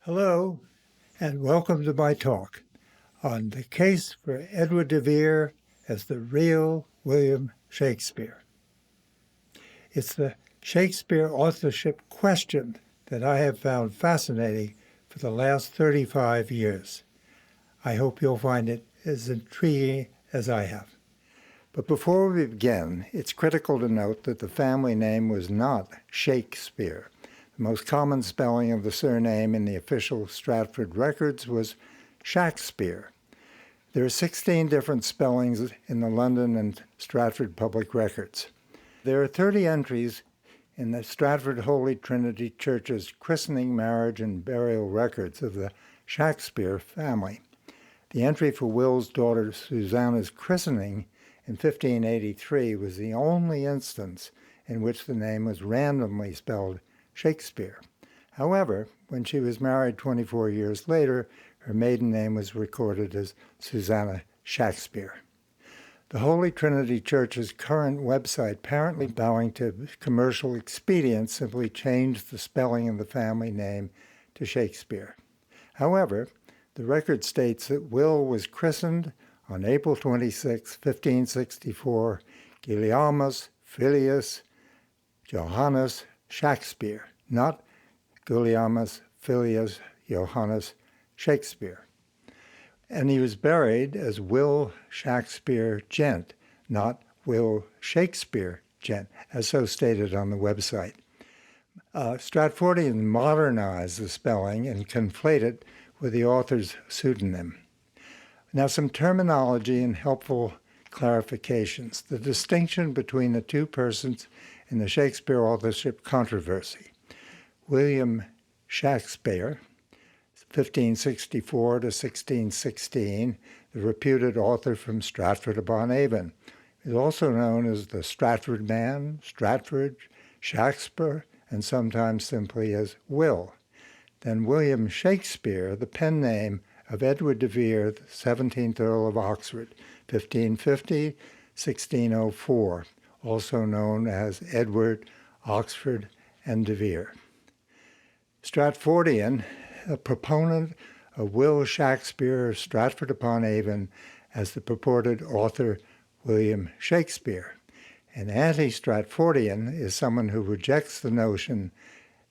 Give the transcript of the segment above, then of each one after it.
Hello, and welcome to my talk on the case for Edward de Vere as the real William Shakespeare. It's the Shakespeare Authorship Question that I have found fascinating for the last 35 years. I hope you'll find it as intriguing as I have. But before we begin, it's critical to note that the family name was not Shakespeare. The most common spelling of the surname in the official Stratford records was Shakespeare. There are 16 different spellings in the London and Stratford public records. There are 30 entries in the Stratford Holy Trinity Church's christening, marriage, and burial records of the Shakespeare family. The entry for Will's daughter Susanna's christening in 1583 was the only instance in which the name was randomly spelled Shakespeare. However, when she was married 24 years later, her maiden name was recorded as Susanna Shakespeare. The Holy Trinity Church's current website, apparently bowing to commercial expedience, simply changed the spelling of the family name to Shakespeare. However, the record states that Will was christened on April 26, 1564, Gulielmus Filius Johannes Shakespeare, not Gulielmus Filius Johannes Shakespeare. And he was buried as Will Shakespeare Gent, not Will Shakespeare Gent, as so stated on the website. Stratfordians modernized the spelling and conflate it with the author's pseudonym. Now, some terminology and helpful clarifications. The distinction between the two persons in the Shakespeare Authorship controversy. William Shakespeare, 1564 to 1616, the reputed author from Stratford-upon-Avon, is also known as the Stratford Man, Stratford, Shakespeare, and sometimes simply as Will. Then William Shakespeare, the pen name of Edward de Vere, the 17th Earl of Oxford, 1550-1604, also known as Edward, Oxford, and de Vere. Stratfordian, a proponent of Will Shakespeare of Stratford-upon-Avon as the purported author William Shakespeare. An anti-Stratfordian is someone who rejects the notion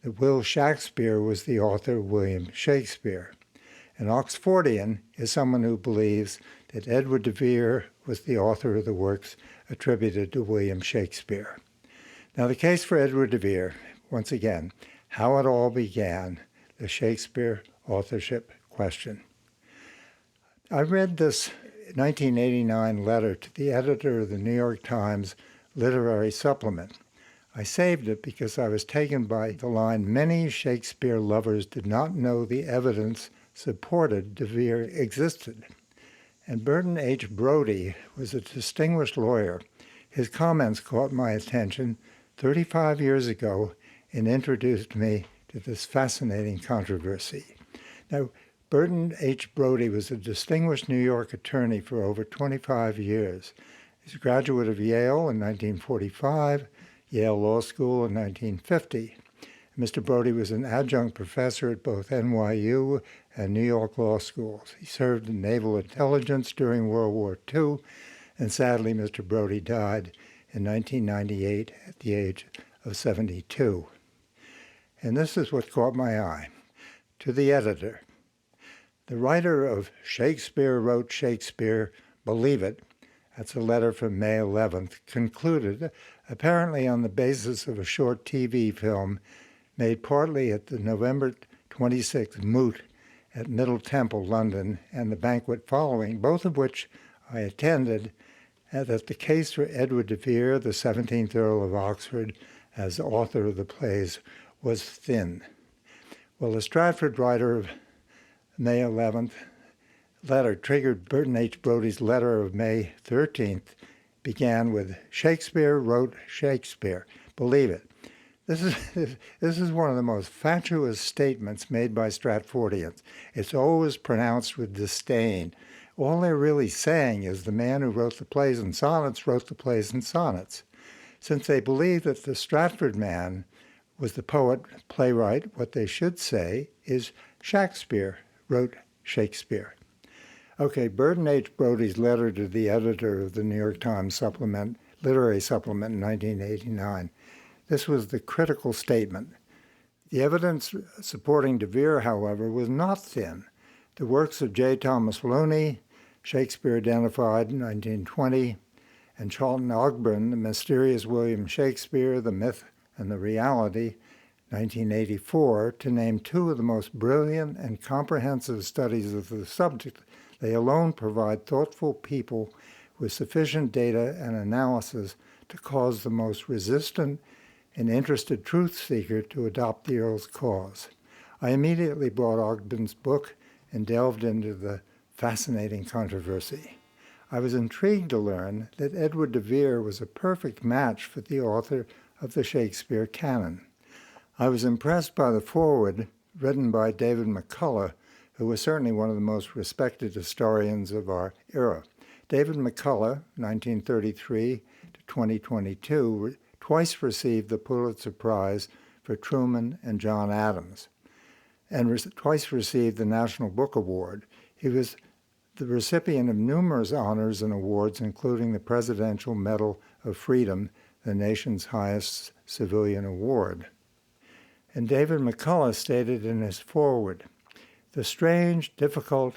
that Will Shakespeare was the author William Shakespeare. An Oxfordian is someone who believes that Edward de Vere was the author of the works attributed to William Shakespeare. Now, the case for Edward de Vere, once again, how it all began, the Shakespeare Authorship Question. I read this 1989 letter to the editor of the New York Times Literary Supplement. I saved it because I was taken by the line, "Many Shakespeare lovers did not know the evidence supported de Vere existed." And Burton H. Brody was a distinguished lawyer. His comments caught my attention 35 years ago and introduced me to this fascinating controversy. Now, Burton H. Brody was a distinguished New York attorney for over 25 years. He's a graduate of Yale in 1945, Yale Law School in 1950. Mr. Brody was an adjunct professor at both NYU and New York law schools. He served in naval intelligence during World War II, and sadly, Mr. Brody died in 1998 at the age of 72. And this is what caught my eye. To the editor, the writer of Shakespeare Wrote Shakespeare, Believe It, that's a letter from May 11th, concluded, apparently on the basis of a short TV film made partly at the November 26th Moot at Middle Temple, London, and the banquet following, both of which I attended, that the case for Edward de Vere, the 17th Earl of Oxford, as author of the plays, was thin. Well, the Stratford writer of May 11th letter triggered Burton H. Brody's letter of May 13th, began with, "Shakespeare wrote Shakespeare. Believe it." This is one of the most fatuous statements made by Stratfordians. It's always pronounced with disdain. All they're really saying is the man who wrote the plays and sonnets wrote the plays and sonnets. Since they believe that the Stratford man Was the poet, playwright? What they should say is Shakespeare wrote Shakespeare. Okay, Burton H. Brody's letter to the editor of the New York Times literary supplement in 1989. This was the critical statement. The evidence supporting de Vere, however, was not thin. The works of J. Thomas Looney, Shakespeare Identified in 1920, and Charlton Ogburn, The Mysterious William Shakespeare, The Myth and the Reality, 1984, to name two of the most brilliant and comprehensive studies of the subject. They alone provide thoughtful people with sufficient data and analysis to cause the most resistant and interested truth seeker to adopt the Earl's cause. I immediately bought Ogburn's book and delved into the fascinating controversy. I was intrigued to learn that Edward de Vere was a perfect match for the author of the Shakespeare canon. I was impressed by the foreword written by David McCullough, who was certainly one of the most respected historians of our era. David McCullough, 1933 to 2022, twice received the Pulitzer Prize for Truman and John Adams, and twice received the National Book Award. He was the recipient of numerous honors and awards, including the Presidential Medal of Freedom, the nation's highest civilian award. And David McCullough stated in his foreword, "The strange, difficult,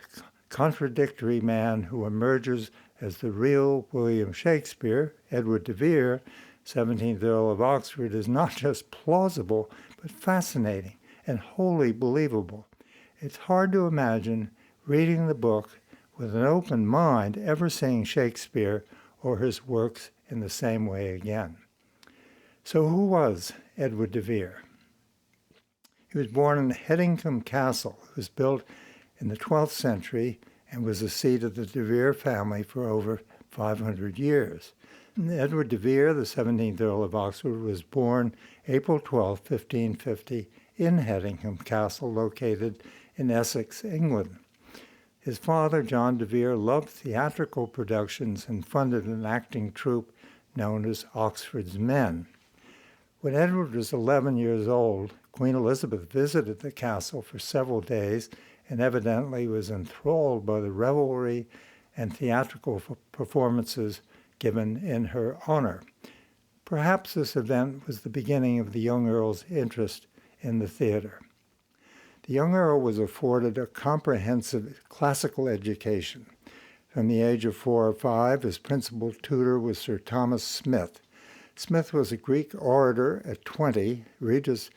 contradictory man who emerges as the real William Shakespeare, Edward de Vere, 17th Earl of Oxford, is not just plausible, but fascinating and wholly believable. It's hard to imagine reading the book with an open mind ever seeing Shakespeare or his works in the same way again." So who was Edward de Vere? He was born in Headingham Castle. It was built in the 12th century and was the seat of the de Vere family for over 500 years. Edward de Vere, the 17th Earl of Oxford, was born April 12, 1550, in Headingham Castle, located in Essex, England. His father, John de Vere, loved theatrical productions and funded an acting troupe known as Oxford's Men. When Edward was 11 years old, Queen Elizabeth visited the castle for several days and evidently was enthralled by the revelry and theatrical performances given in her honor. Perhaps this event was the beginning of the young Earl's interest in the theater. The young Earl was afforded a comprehensive classical education. From the age of 4 or 5, his principal tutor was Sir Thomas Smith. Smith was a Greek orator at 20, Regis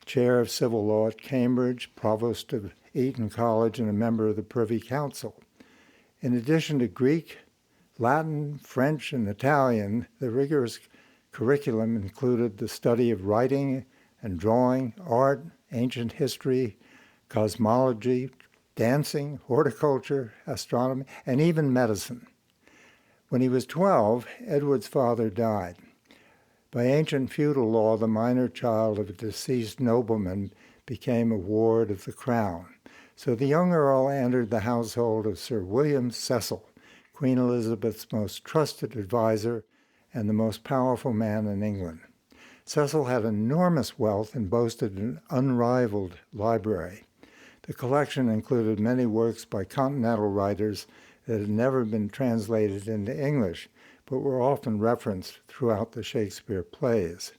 Chair of Civil Law at Cambridge, Provost of Eton College, and a member of the Privy Council. In addition to Greek, Latin, French, and Italian, the rigorous curriculum included the study of writing and drawing, art, ancient history, cosmology, dancing, horticulture, astronomy, and even medicine. When he was 12, Edward's father died. By ancient feudal law, the minor child of a deceased nobleman became a ward of the crown. So the young Earl entered the household of Sir William Cecil, Queen Elizabeth's most trusted advisor and the most powerful man in England. Cecil had enormous wealth and boasted an unrivaled library. The collection included many works by continental writers that had never been translated into English, but were often referenced throughout the Shakespeare plays.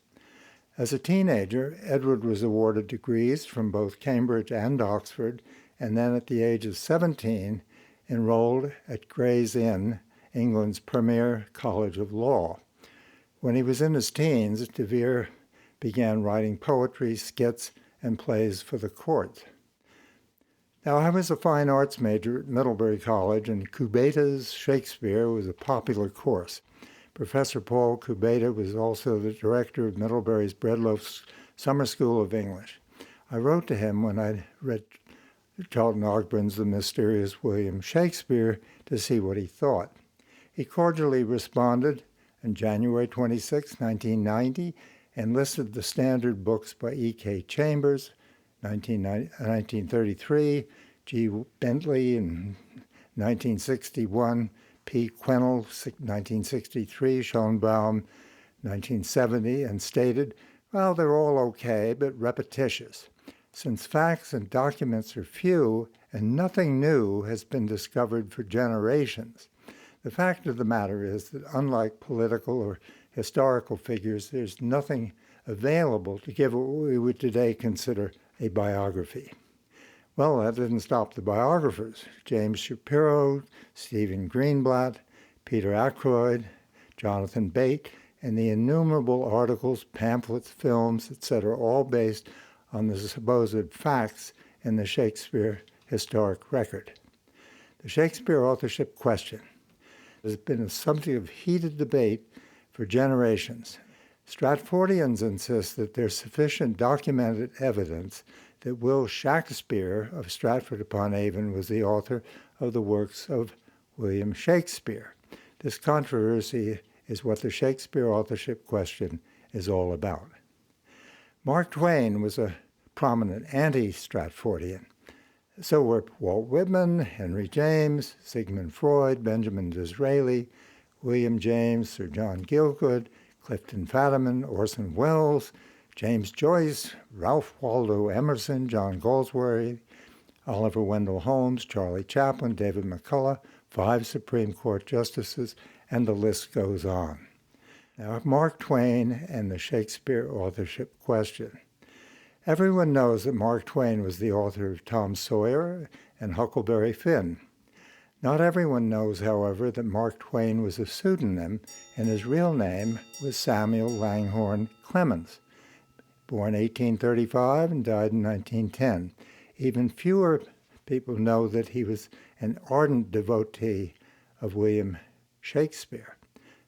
As a teenager, Edward was awarded degrees from both Cambridge and Oxford, and then at the age of 17, enrolled at Gray's Inn, England's premier college of law. When he was in his teens, de Vere began writing poetry, skits, and plays for the court. Now, I was a fine arts major at Middlebury College, and Kubeta's Shakespeare was a popular course. Professor Paul Kubeta was also the director of Middlebury's Breadloaf Summer School of English. I wrote to him when I read Charlton Ogburn's The Mysterious William Shakespeare to see what he thought. He cordially responded on January 26, 1990, and listed the standard books by E.K. Chambers, 1933, G. Bentley in 1961, P. Quennell, 1963, Schoenbaum, 1970, and stated, Well, they're all okay, but repetitious. Since facts and documents are few and nothing new has been discovered for generations, the fact of the matter is that unlike political or historical figures, there's nothing available to give what we would today consider a biography. Well, that didn't stop the biographers. James Shapiro, Stephen Greenblatt, Peter Ackroyd, Jonathan Bate, and the innumerable articles, pamphlets, films, etc., all based on the supposed facts in the Shakespeare historic record. The Shakespeare Authorship Question has been a subject of heated debate for generations. Stratfordians insist that there's sufficient documented evidence that Will Shakespeare of Stratford-upon-Avon was the author of the works of William Shakespeare. This controversy is what the Shakespeare Authorship Question is all about. Mark Twain was a prominent anti-Stratfordian. So were Walt Whitman, Henry James, Sigmund Freud, Benjamin Disraeli, William James, Sir John Gielgud, Clifton Fadiman, Orson Welles, James Joyce, Ralph Waldo Emerson, John Galsworthy, Oliver Wendell Holmes, Charlie Chaplin, David McCullough, 5 Supreme Court justices, and the list goes on. Now, Mark Twain and the Shakespeare Authorship Question. Everyone knows that Mark Twain was the author of Tom Sawyer and Huckleberry Finn. Not everyone knows, however, that Mark Twain was a pseudonym and his real name was Samuel Langhorne Clemens, born 1835 and died in 1910. Even fewer people know that he was an ardent devotee of William Shakespeare.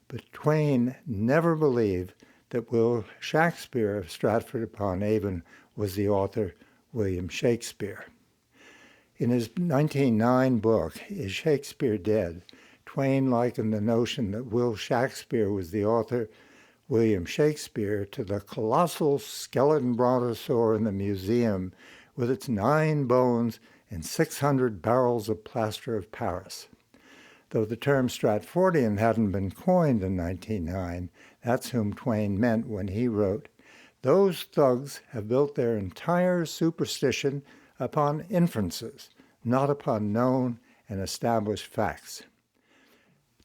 But Twain never believed that Will Shakespeare of Stratford-upon-Avon was the author William Shakespeare. In his 1909 book, Is Shakespeare Dead?, Twain likened the notion that Will Shakespeare was the author William Shakespeare to the colossal skeleton brontosaur in the museum with its 9 bones and 600 barrels of plaster of Paris. Though the term Stratfordian hadn't been coined in 1909, that's whom Twain meant when he wrote, "Those thugs have built their entire superstition upon inferences, not upon known and established facts."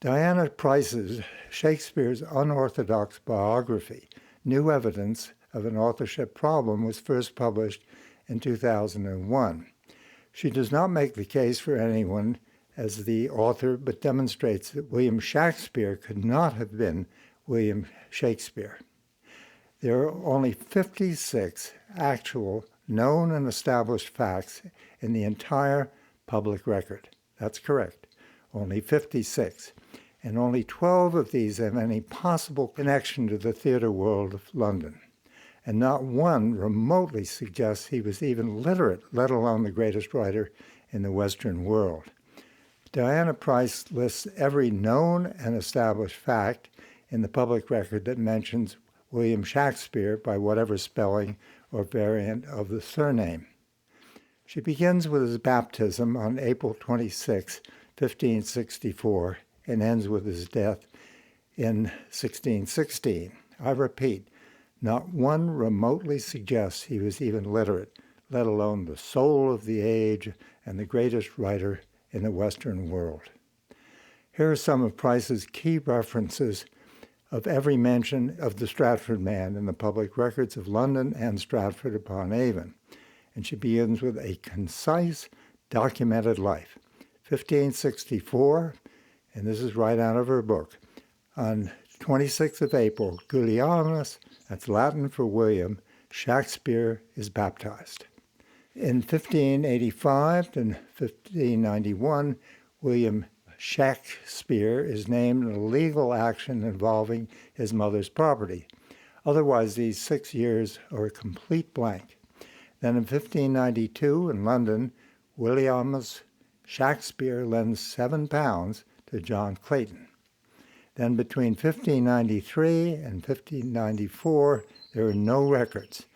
Diana Price's Shakespeare's Unorthodox Biography, New Evidence of an Authorship Problem, was first published in 2001. She does not make the case for anyone as the author, but demonstrates that William Shakespeare could not have been William Shakespeare. There are only 56 actual known and established facts in the entire public record. That's correct, only 56. And only 12 of these have any possible connection to the theatre world of London. And not one remotely suggests he was even literate, let alone the greatest writer in the Western world. Diana Price lists every known and established fact in the public record that mentions William Shakespeare by whatever spelling or variant of the surname. She begins with his baptism on April 26, 1564, and ends with his death in 1616. I repeat, not one remotely suggests he was even literate, let alone the soul of the age and the greatest writer in the Western world. Here are some of Price's key references of every mention of the Stratford man in the public records of London and Stratford-upon-Avon. And she begins with a concise, documented life. 1564, and this is right out of her book. On 26th of April, Gulielmus, that's Latin for William, Shakespeare is baptized. In 1585 and 1591, William Shakespeare is named in a legal action involving his mother's property. Otherwise, these 6 years are a complete blank. Then in 1592, in London, Williams Shakespeare lends £7 to John Clayton. Then between 1593 and 1594, there are no records.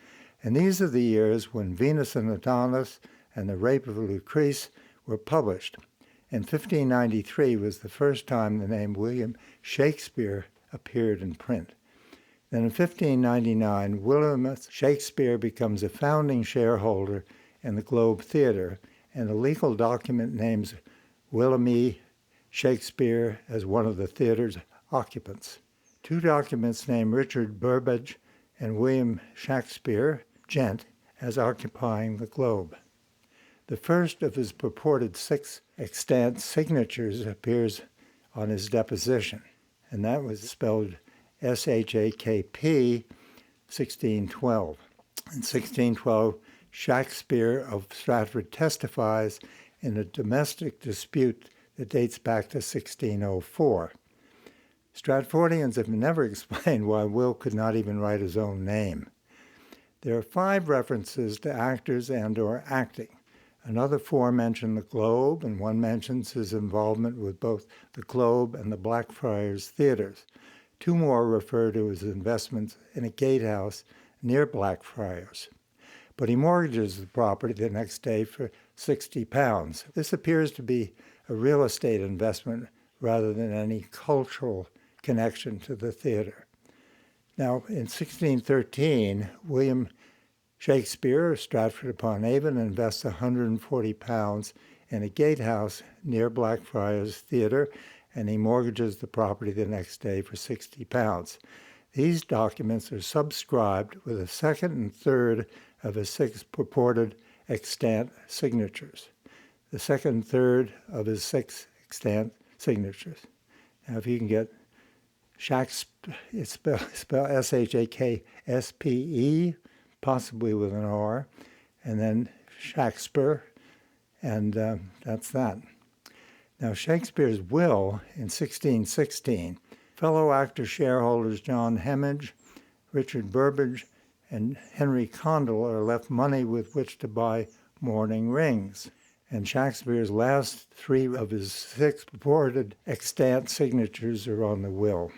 And these are the years when Venus and Adonis and The Rape of Lucrece were published. And 1593 was the first time the name William Shakespeare appeared in print. Then in 1599, William Shakespeare becomes a founding shareholder in the Globe Theatre, and a legal document names William E. Shakespeare as one of the theatre's occupants. Two documents name Richard Burbage and William Shakespeare, Gent, as occupying the Globe. The first of his purported 6 extant signatures appears on his deposition, and that was spelled S-H-A-K-P, 1612. In 1612, Shakespeare of Stratford testifies in a domestic dispute that dates back to 1604. Stratfordians have never explained why Will could not even write his own name. There are 5 references to actors and/or acting. Another 4 mention the Globe, and one mentions his involvement with both the Globe and the Blackfriars theaters. 2 more refer to his investments in a gatehouse near Blackfriars. But he mortgages the property the next day for £60. This appears to be a real estate investment rather than any cultural connection to the theater. Now, in 1613, William Shakespeare of Stratford-upon-Avon invests £140 in a gatehouse near Blackfriars Theatre, and he mortgages the property the next day for £60. These documents are subscribed with a second and third of his 6 purported extant signatures. The second and third of his 6 extant signatures. Now, if you can get Shakespeare, it's spelled S-H-A-K-S-P-E, possibly with an R, and then Shakespeare, and that's that. Now, Shakespeare's will in 1616, fellow actor shareholders John Hemmage, Richard Burbage, and Henry Condell are left money with which to buy mourning rings. And Shakespeare's last 3 of his 6 purported extant signatures are on the will.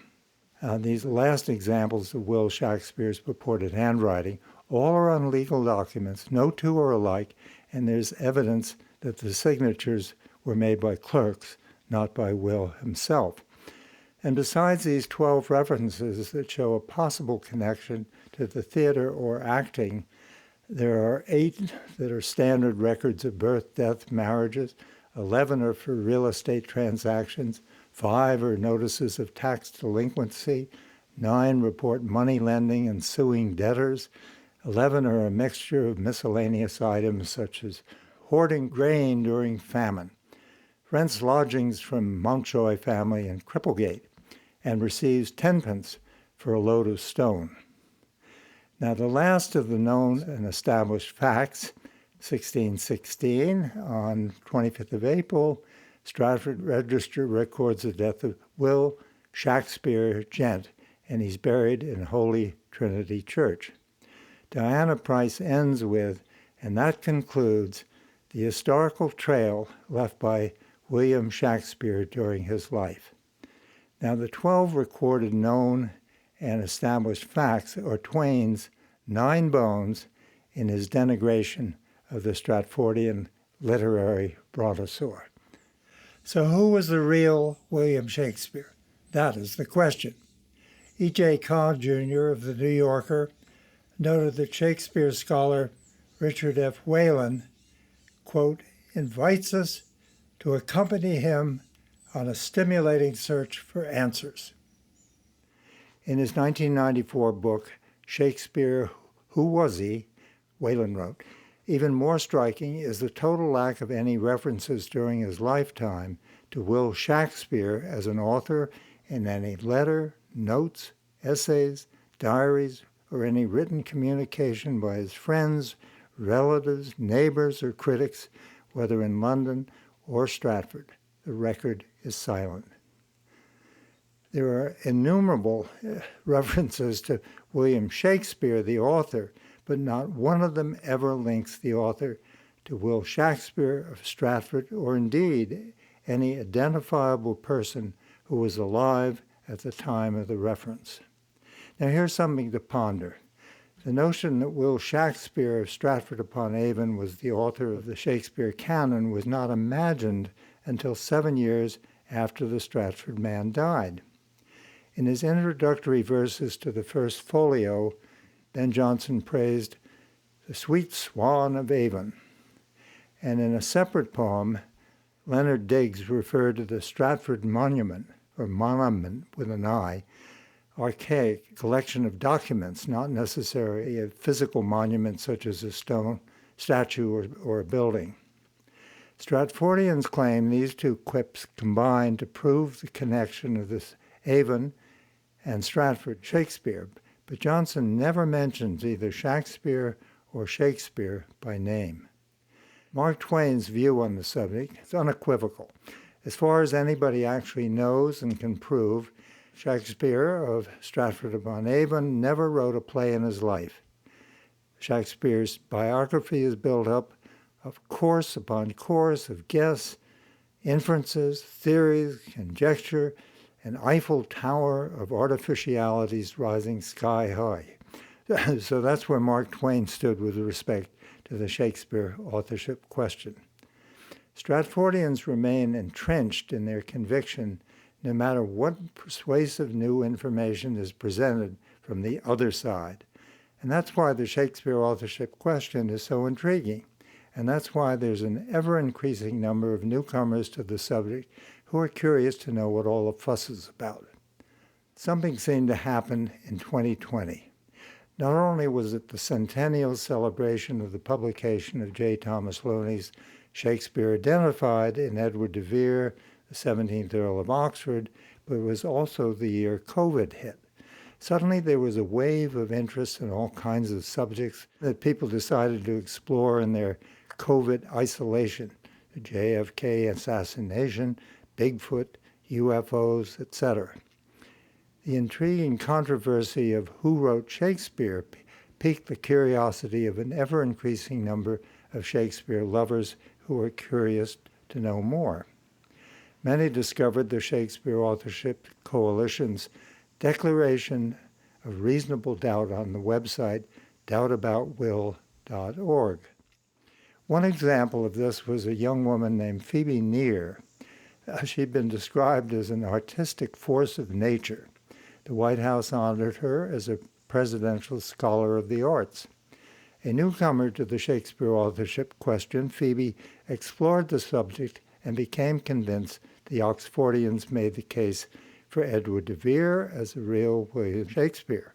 These last examples of Will Shakespeare's purported handwriting all are on legal documents. No 2 are alike, and there's evidence that the signatures were made by clerks, not by Will himself. And besides these 12 references that show a possible connection to the theater or acting, there are 8 that are standard records of birth, death, marriages, 11 are for real estate transactions, 5 are notices of tax delinquency, 9 report money lending and suing debtors, 11 are a mixture of miscellaneous items such as hoarding grain during famine, rents lodgings from Mountjoy family in Cripplegate, and receives 10pence for a load of stone. Now, the last of the known and established facts, 1616, on 25th of April, Stratford Register records the death of Will Shakespeare, Gent, and he's buried in Holy Trinity Church. Diana Price ends with, and that concludes, the historical trail left by William Shakespeare during his life. Now, the 12 recorded known and established facts are Twain's 9 bones in his denigration of the Stratfordian literary brontosaur. So who was the real William Shakespeare? That is the question. E.J. Codd, Jr. of the New Yorker noted that Shakespeare scholar Richard F. Whalen, quote, invites us to accompany him on a stimulating search for answers. In his 1994 book, Shakespeare, Who Was He?, Whalen wrote, even more striking is the total lack of any references during his lifetime to Will Shakespeare as an author in any letter, notes, essays, diaries, or any written communication by his friends, relatives, neighbors, or critics, whether in London or Stratford. The record is silent. There are innumerable references to William Shakespeare, the author, but not one of them ever links the author to Will Shakespeare of Stratford, or indeed any identifiable person who was alive at the time of the reference. Now, here's something to ponder. The notion that Will Shakespeare of Stratford-upon-Avon was the author of the Shakespeare canon was not imagined until 7 years after the Stratford man died. In his introductory verses to the first folio, Ben Jonson praised the sweet swan of Avon. And in a separate poem, Leonard Digges referred to the Stratford Monument, or monument with an I, archaic collection of documents, not necessarily a physical monument such as a stone statue or a building. Stratfordians claim these two quips combined to prove the connection of this Avon and Stratford Shakespeare, but Jonson never mentions either Shakespeare or Shakespeare by name. Mark Twain's view on the subject is unequivocal. As far as anybody actually knows and can prove, Shakespeare of Stratford-upon-Avon never wrote a play in his life. Shakespeare's biography is built up of course upon course of guess, inferences, theories, conjecture, an Eiffel Tower of artificialities rising sky high. So that's where Mark Twain stood with respect to the Shakespeare authorship question. Stratfordians remain entrenched in their conviction no matter what persuasive new information is presented from the other side. And that's why the Shakespeare authorship question is so intriguing. And that's why there's an ever-increasing number of newcomers to the subject who are curious to know what all the fuss is about. Something seemed to happen in 2020. Not only was it the centennial celebration of the publication of J. Thomas Looney's Shakespeare Identified in Edward de Vere, the 17th Earl of Oxford, but it was also the year COVID hit. Suddenly there was a wave of interest in all kinds of subjects that people decided to explore in their COVID isolation, the JFK assassination, Bigfoot, UFOs, etc. The intriguing controversy of who wrote Shakespeare piqued the curiosity of an ever-increasing number of Shakespeare lovers who were curious to know more. Many discovered the Shakespeare Authorship Coalition's declaration of reasonable doubt on the website doubtaboutwill.org. One example of this was a young woman named Phoebe Neer. She'd been described as an artistic force of nature. The White House honored her as a Presidential Scholar of the Arts. A newcomer to the Shakespeare authorship question, Phoebe explored the subject and became convinced the Oxfordians made the case for Edward de Vere as a real William Shakespeare.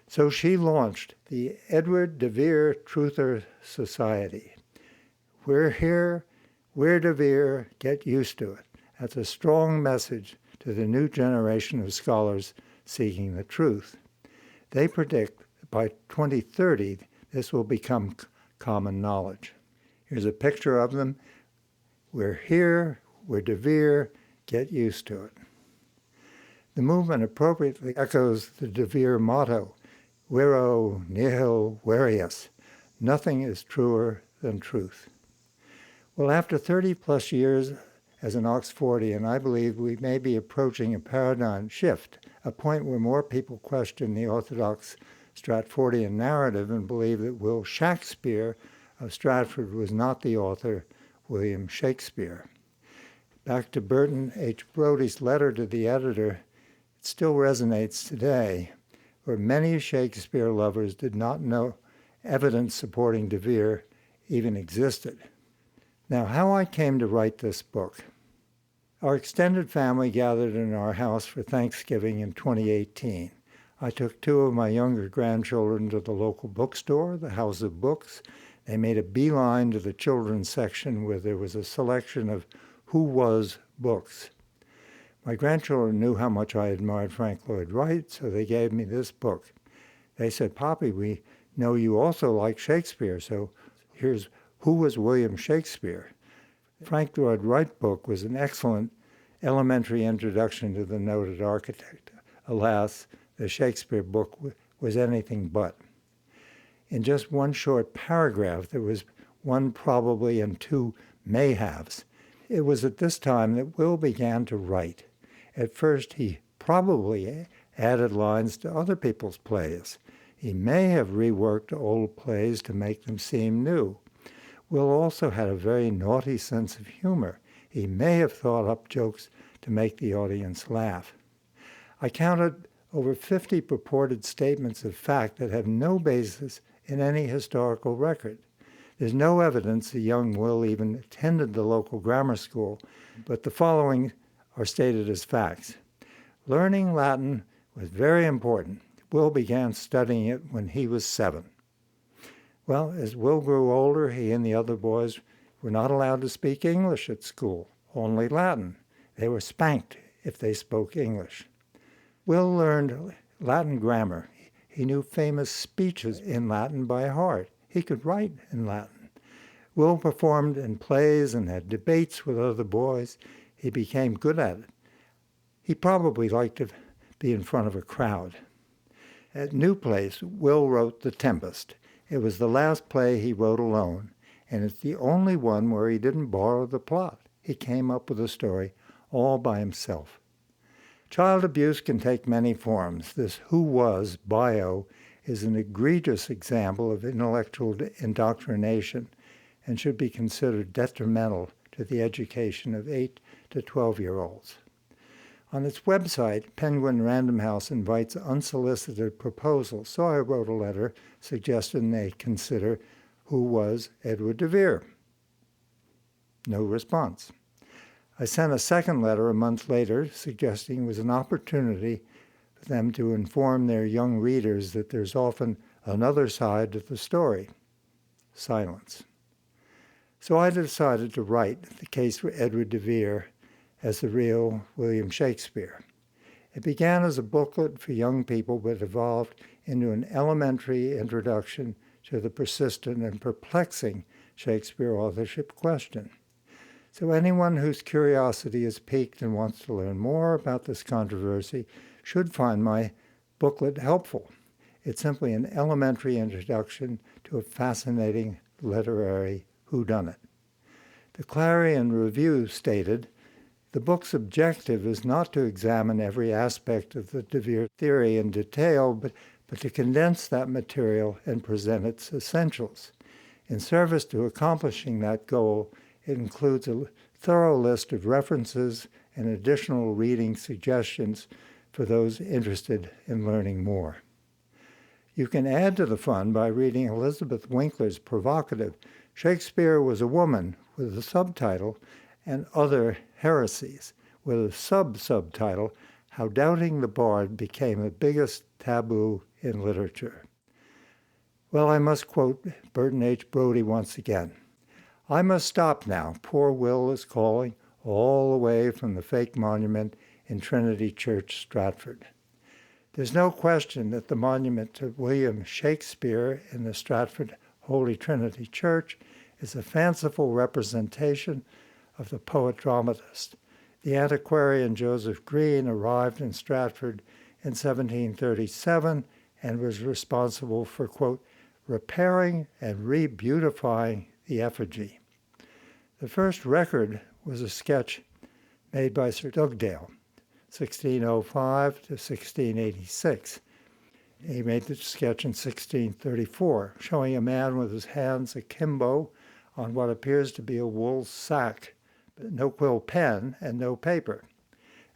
So she launched the Edward de Vere Truther Society. We're here, we're de Vere, get used to it. That's a strong message to the new generation of scholars seeking the truth. They predict that by 2030, this will become common knowledge. Here's a picture of them. We're here, we're de Vere, get used to it. The movement appropriately echoes the de Vere motto, vero nihil verius, nothing is truer than truth. Well, after 30 plus years as an Oxfordian, I believe we may be approaching a paradigm shift, a point where more people question the orthodox Stratfordian narrative and believe that Will Shakespeare of Stratford was not the author, William Shakespeare. Back to Burton H. Brody's letter to the editor, it still resonates today, where many Shakespeare lovers did not know evidence supporting de Vere even existed. Now, how I came to write this book. Our extended family gathered in our house for Thanksgiving in 2018. I took two of my younger grandchildren to the local bookstore, the House of Books. They made a beeline to the children's section where there was a selection of who was books. My grandchildren knew how much I admired Frank Lloyd Wright, so they gave me this book. They said, "Poppy, we know you also like Shakespeare, so here's Who Was William Shakespeare?" Frank Lloyd Wright book was an excellent elementary introduction to the noted architect. Alas, the Shakespeare book was anything but. In just one short paragraph, there was one probably and two may-haves. It was at this time that Will began to write. At first, he probably added lines to other people's plays. He may have reworked old plays to make them seem new. Will also had a very naughty sense of humor. He may have thought up jokes to make the audience laugh. I counted over 50 purported statements of fact that have no basis in any historical record. There's no evidence the young Will even attended the local grammar school, but the following are stated as facts. Learning Latin was very important. Will began studying it when he was 7. Well, as Will grew older, he and the other boys were not allowed to speak English at school, only Latin. They were spanked if they spoke English. Will learned Latin grammar. He knew famous speeches in Latin by heart. He could write in Latin. Will performed in plays and had debates with other boys. He became good at it. He probably liked to be in front of a crowd. At New Place, Will wrote The Tempest. It was the last play he wrote alone, and it's the only one where he didn't borrow the plot. He came up with a story all by himself. Child abuse can take many forms. This who was bio is an egregious example of intellectual indoctrination and should be considered detrimental to the education of 8 to 12-year-olds. On its website, Penguin Random House invites unsolicited proposals, so I wrote a letter suggesting they consider who was Edward de Vere. No response. I sent a second letter a month later suggesting it was an opportunity for them to inform their young readers that there's often another side to the story. Silence. So I decided to write the case for Edward de Vere as the real William Shakespeare. It began as a booklet for young people, but evolved into an elementary introduction to the persistent and perplexing Shakespeare Authorship Question. So anyone whose curiosity is piqued and wants to learn more about this controversy should find my booklet helpful. It's simply an elementary introduction to a fascinating literary whodunit. The Clarion Review stated, "The book's objective is not to examine every aspect of the de Vere theory in detail, but to condense that material and present its essentials. In service to accomplishing that goal, it includes a thorough list of references and additional reading suggestions for those interested in learning more." You can add to the fun by reading Elizabeth Winkler's provocative "Shakespeare Was a Woman" with a subtitle, and Other Heresies, with a subtitle, How Doubting the Bard Became the Biggest Taboo in Literature. Well, I must quote Burton H. Brodie once again. "I must stop now. Poor Will is calling all the way from the fake monument in Trinity Church, Stratford." There's no question that the monument to William Shakespeare in the Stratford Holy Trinity Church is a fanciful representation of the poet-dramatist. The antiquarian Joseph Green arrived in Stratford in 1737 and was responsible for, quote, repairing and re-beautifying the effigy. The first record was a sketch made by Sir Dugdale, 1605 to 1686. He made the sketch in 1634, showing a man with his hands akimbo on what appears to be a wool sack, but no quill pen and no paper.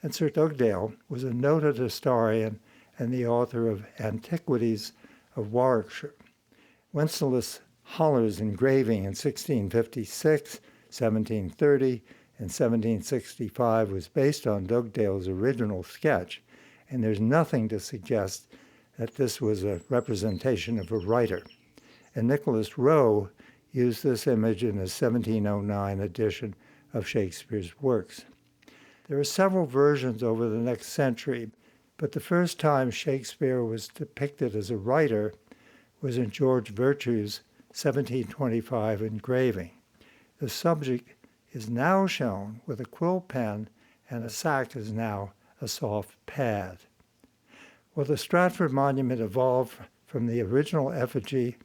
And Sir Dugdale was a noted historian and the author of Antiquities of Warwickshire. Wenceslas Holler's engraving in 1656, 1730, and 1765 was based on Dugdale's original sketch, and there's nothing to suggest that this was a representation of a writer. And Nicholas Rowe used this image in his 1709 edition of Shakespeare's works. There are several versions over the next century, but the first time Shakespeare was depicted as a writer was in George Virtue's 1725 engraving. The subject is now shown with a quill pen, and a sack is now a soft pad. Well, the Stratford monument evolved from the original effigy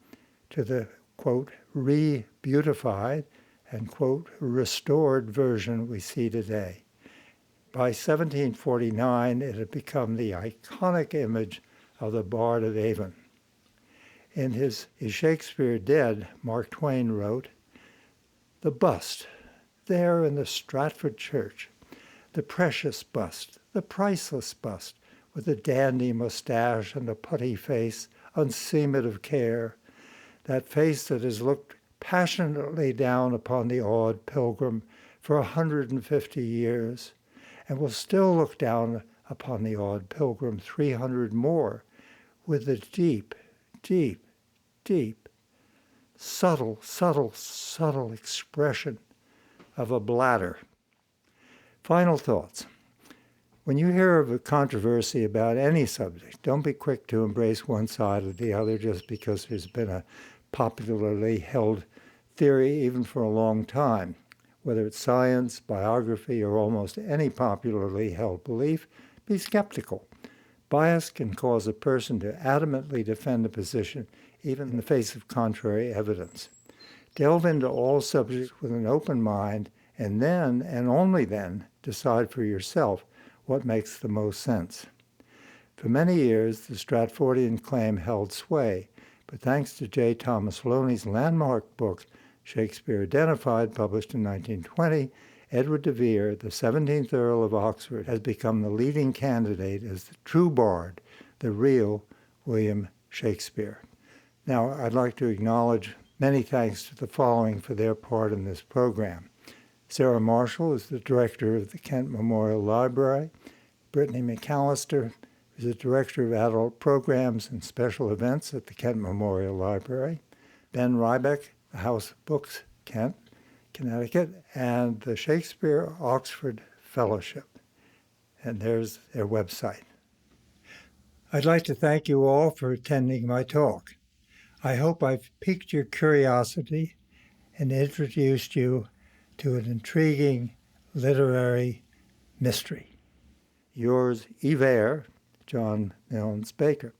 to the, quote, re-beautified and, quote, restored version we see today. By 1749, it had become the iconic image of the Bard of Avon. In his Is Shakespeare Dead?, Mark Twain wrote, "The bust, there in the Stratford Church, the precious bust, the priceless bust, with a dandy mustache and a putty face, unseeming of care, that face that has looked passionately down upon the awed pilgrim for 150 years, and will still look down upon the awed pilgrim 300 more, with a deep, deep, deep, subtle, subtle, subtle expression of a bladder. Final thoughts. When you hear of a controversy about any subject, don't be quick to embrace one side or the other just because there's been a popularly held theory even for a long time. Whether it's science, biography, or almost any popularly held belief, be skeptical. Bias can cause a person to adamantly defend a position even in the face of contrary evidence. Delve into all subjects with an open mind, and then, and only then, decide for yourself what makes the most sense. For many years, the Stratfordian claim held sway, but thanks to J. Thomas Loney's landmark book, Shakespeare Identified, published in 1920, Edward de Vere, the 17th Earl of Oxford, has become the leading candidate as the true bard, the real William Shakespeare. Now, I'd like to acknowledge many thanks to the following for their part in this program. Sarah Marshall is the director of the Kent Memorial Library. Brittany McAllister is the director of adult programs and special events at the Kent Memorial Library. Ben Rybeck, the House of Books, Kent, Connecticut, and the Shakespeare Oxford Fellowship. And there's their website. I'd like to thank you all for attending my talk. I hope I've piqued your curiosity and introduced you to an intriguing literary mystery. Yours, Yver, John Milnes Baker.